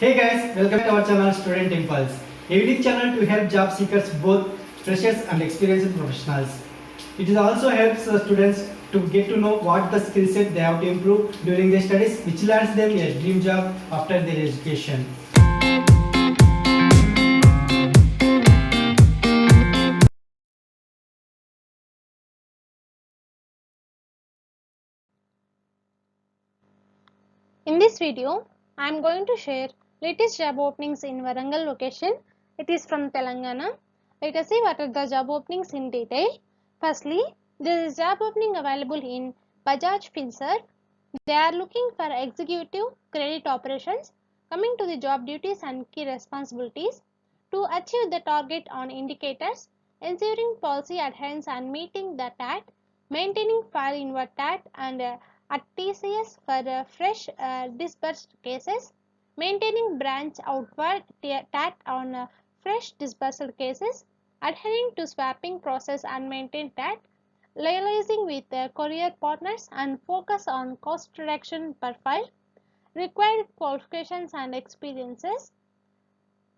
Hey guys, welcome to our channel Student Impulse, a unique channel to help job seekers, both freshers and experienced professionals. It also helps students to get to know what the skill set they have to improve during their studies, which lands them a dream job after their education. In this video, I am going to share latest job openings in Warangal location. It is from Telangana. Let us see what are the job openings in detail. Firstly, there is job opening available in Bajaj Finserv. They are looking for executive credit operations. Coming to the job duties and key responsibilities, to achieve the target on indicators, ensuring policy adherence and meeting the TAT, maintaining file inward TAT and at TCS for fresh disbursed cases, maintaining branch outward TAT on fresh disbursed cases, adhering to swapping process and maintain TAT, liaising with courier partners and focus on cost reduction per file, required qualifications and experiences.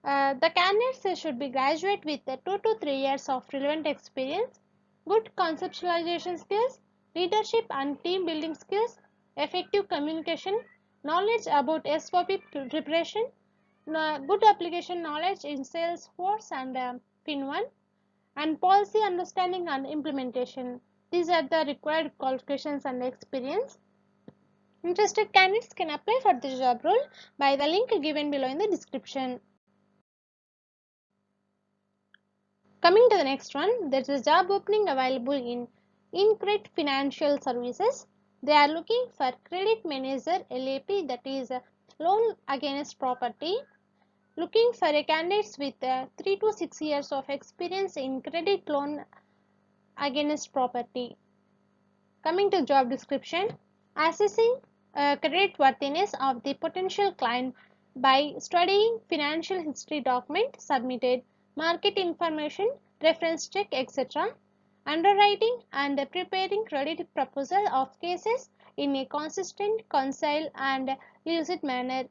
The candidates should be graduate with 2 to 3 years of relevant experience, good conceptualization skills, leadership and team building skills, effective communication, knowledge about SOP preparation, good application knowledge in Salesforce and FinOne, and policy understanding and implementation. These are the required qualifications and experience. Interested candidates can apply for this job role by the link given below in the description. Coming to the next one, there is a job opening available in InCred Financial Services. They are looking for credit manager LAP, that is loan against property. Looking for a candidates with 3 to 6 years of experience in credit loan against property. Coming to job description, assessing credit worthiness of the potential client by studying financial history document submitted, market information, reference check, etc. Underwriting and preparing credit proposal of cases in a consistent, concise and lucid manner,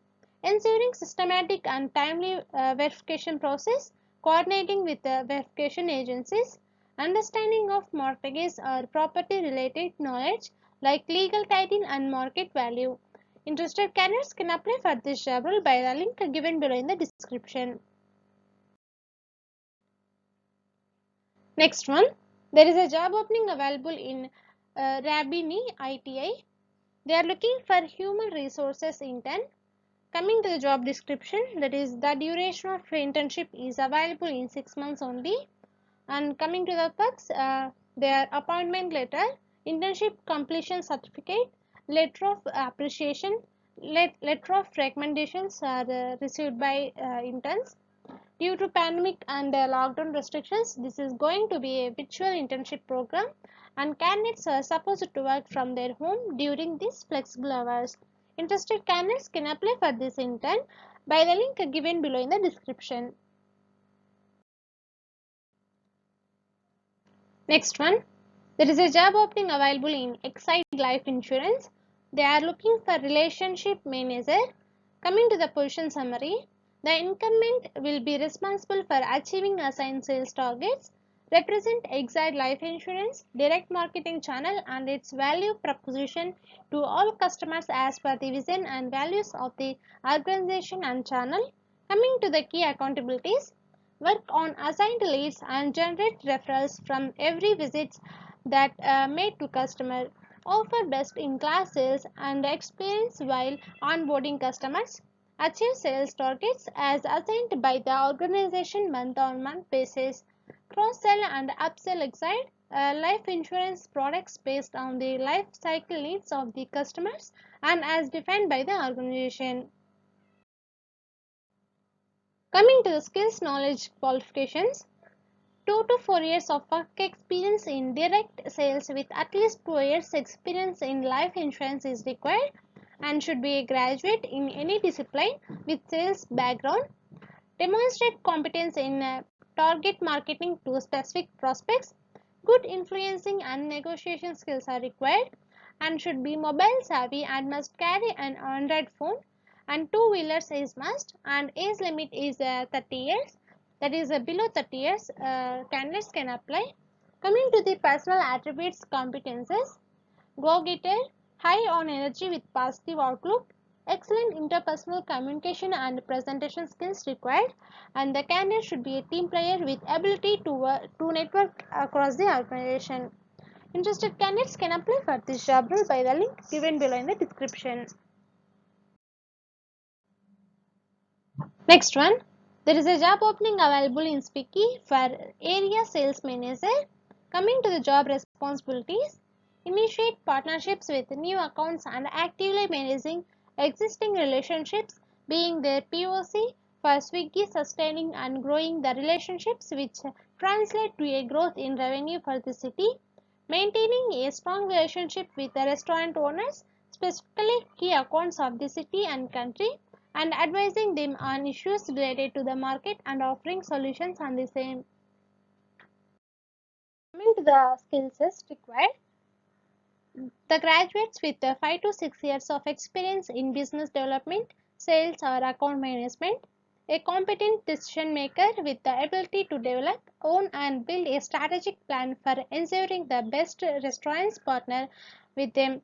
ensuring systematic and timely verification process, coordinating with the verification agencies, understanding of mortgage or property related knowledge like legal title and market value. Interested candidates can apply for this job role by the link given below in the description. Next one, there is a job opening available in Rabini ITI. They are looking for human resources intern. Coming to the job description, that is the duration of internship is available in 6 months only. And coming to the perks, their appointment letter, internship completion certificate, letter of appreciation, letter of recommendations are received by interns. Due to pandemic and lockdown restrictions, this is going to be a virtual internship program and candidates are supposed to work from their home during these flexible hours. Interested candidates can apply for this intern by the link given below in the description. Next one, there is a job opening available in Exide Life Insurance. They are looking for relationship manager. Coming to the position summary, the incumbent will be responsible for achieving assigned sales targets, represent Exide Life Insurance direct marketing channel and its value proposition to all customers as per the vision and values of the organization and channel. Coming to the key accountabilities, work on assigned leads and generate referrals from every visit that made to customer, offer best in class sales and experience while onboarding customers, achieve sales targets as assigned by the organization month on month basis, cross sell and upsell Exide life insurance products based on the life cycle needs of the customers and as defined by the organization. Coming to the skills knowledge qualifications, 2 to 4 years of work experience in direct sales with at least 2 years experience in life insurance is required and should be a graduate in any discipline with sales background. Demonstrate competence in target marketing to specific prospects. Good influencing and negotiation skills are required and should be mobile savvy and must carry an Android phone and two-wheelers is must, and age limit is 30 years. That is below 30 years, candidates can apply. Coming to the personal attributes competences, go-getter, high on energy with positive outlook, excellent interpersonal communication and presentation skills required, and the candidate should be a team player with ability to network across the organization. Interested candidates can apply for this job role by the link given below in the description. Next one, there is a job opening available in Spicky for area sales manager. Coming to the job responsibilities, initiate partnerships with new accounts and actively managing existing relationships, being their POC for Swiggy, sustaining and growing the relationships which translate to a growth in revenue for the city, maintaining a strong relationship with the restaurant owners, specifically key accounts of the city and country, and advising them on issues related to the market and offering solutions on the same. Coming to the skill sets required, the graduates with 5 to 6 years of experience in business development, sales or account management, a competent decision maker with the ability to develop, own and build a strategic plan for ensuring the best restaurants partner with them,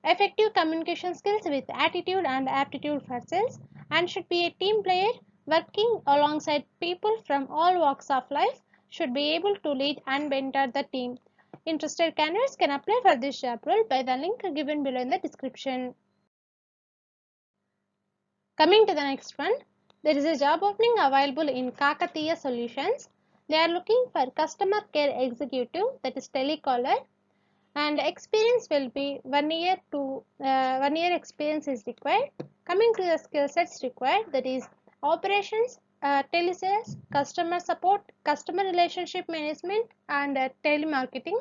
effective communication skills with attitude and aptitude for sales, and should be a team player working alongside people from all walks of life, should be able to lead and mentor the team. Interested candidates can apply for this job role by the link given below in the description. Coming to the next one, there is a job opening available in Kakatiya Solutions. They are looking for customer care executive, that is telecaller, and experience will be 1 year to 1 year experience is required. Coming to the skill sets required, that is operations, telesales, customer support, customer relationship management and telemarketing,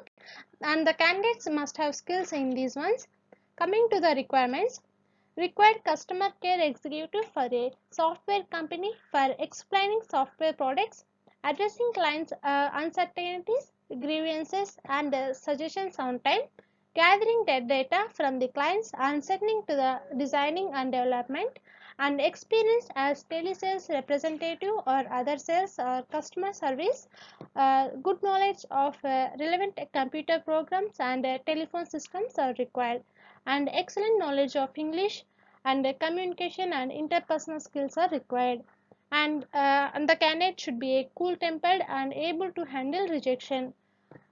and the candidates must have skills in these ones. Coming to the requirements, required customer care executive for a software company for explaining software products, addressing clients' uncertainties, grievances, and suggestions on time, gathering the data from the clients and sending to the designing and development, and experience as telesales representative or other sales or customer service, good knowledge of relevant computer programs and telephone systems are required, and excellent knowledge of English and communication and interpersonal skills are required, and the candidate should be a cool tempered and able to handle rejection.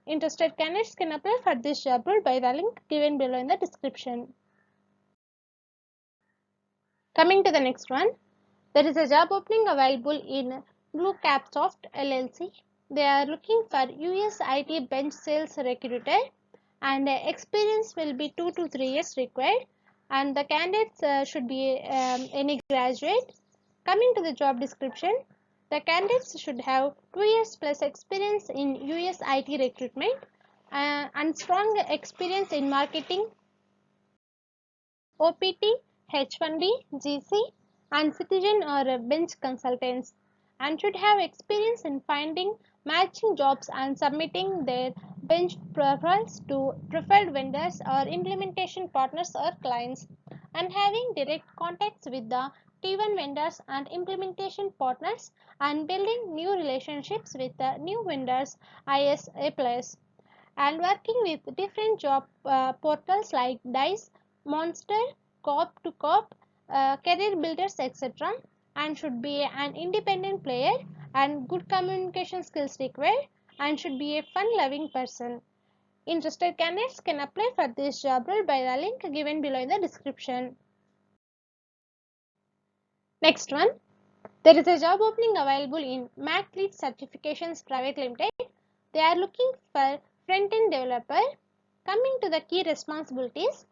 Interested candidates can apply for this job role by the link given below in the description. Coming to the next one, there is a job opening available in Blue Cap Soft LLC. They are looking for US IT bench sales recruiter, and experience will be 2 to 3 years required, and the candidates should be any graduate. Coming to the job description, the candidates should have 2 years plus experience in US IT recruitment and strong experience in marketing, OPT, H1B, GC, and citizen or bench consultants, and should have experience in finding, matching jobs and submitting their bench profiles to preferred vendors or implementation partners or clients, and having direct contacts with the T1 vendors and implementation partners and building new relationships with the new vendors ISA plus, and working with different job portals like Dice, Monster, Cop to Cop, Career Builders, etc. And should be an independent player and good communication skills required, and should be a fun-loving person. Interested candidates can apply for this job role by the link given below in the description. Next one, there is a job opening available in MacLead Certifications Private Limited. They are looking for front-end developer. Coming to the key responsibilities,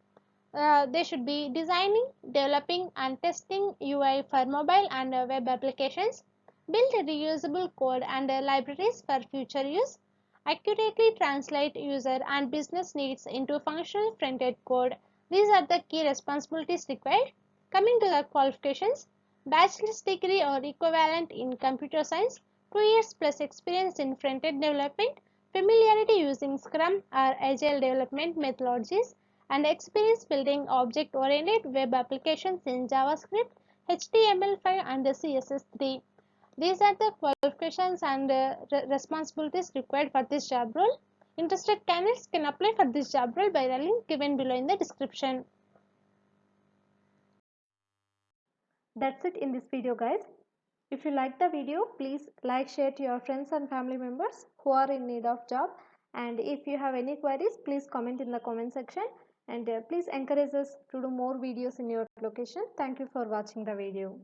they should be designing, developing and testing UI for mobile and web applications, build reusable code and libraries for future use, accurately translate user and business needs into functional front-end code. These are the key responsibilities required. Coming to the qualifications, bachelor's degree or equivalent in computer science, 2 years plus experience in front-end development, familiarity using Scrum or Agile development methodologies, and experience building object-oriented web applications in JavaScript, HTML5 and CSS3. These are the qualifications and responsibilities required for this job role. Interested candidates can apply for this job role by the link given below in the description. That's it in this video, guys. If you like the video, please like, share to your friends and family members who are in need of job. And if you have any queries, please comment in the comment section. And please encourage us to do more videos in your location. Thank you for watching the video.